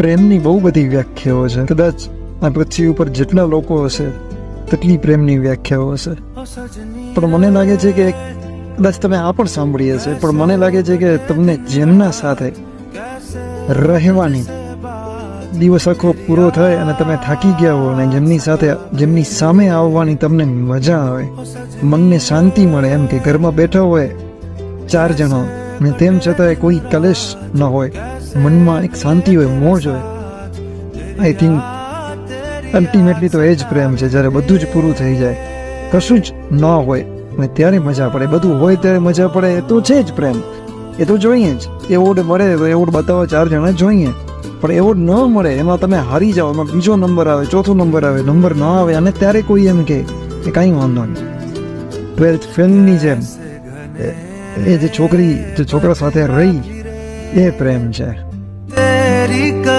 પ્રેમની બહુ બધી વ્યાખ્યાઓ છે. કદાચ આ પૃથ્વી ઉપર જેટલા લોકો હશે તેટલી પ્રેમની વ્યાખ્યાઓ હશે. પણ મને લાગે છે કે કદાચ તમે આ પણ સાંભળી હશે, પણ મને લાગે છે કે તમને જેમના સાથે રહેવાની દિવસ આખો પૂરો થાય અને તમે થાકી ગયા હો અને જેમની સામે આવવાની તમને મજા આવે, મનને શાંતિ મળે, એમ કે ઘરમાં બેઠા હોય 4 જણો ને તેમ છતાંય કોઈ કલેશ ન હોય, મનમાં એક શાંતિ હોય, મોજ હોય. આઈ થિંક અલ્ટિમેટલી તો એ જ પ્રેમ છે. જ્યારે બધું જ પૂરું થઈ જાય, કશું જ ન હોય અને ત્યારે મજા પડે, બધું હોય ત્યારે મજા પડે, એ તો છે જ પ્રેમ. એ તો જોઈએ જ. એવોર્ડ મળે તો એવોર્ડ બતાવવા 4 જણા જોઈએ, પણ એવોર્ડ ન મળે, એમાં તમે હારી જાઓ, એમાં બીજો નંબર આવે, ચોથો નંબર આવે, નંબર ન આવે, અને ત્યારે કોઈ એમ કે કાંઈ વાંધો નહીં. 12th ફેલની જેમ એ જે છોકરા સાથે રહી, એ પ્રેમ છે.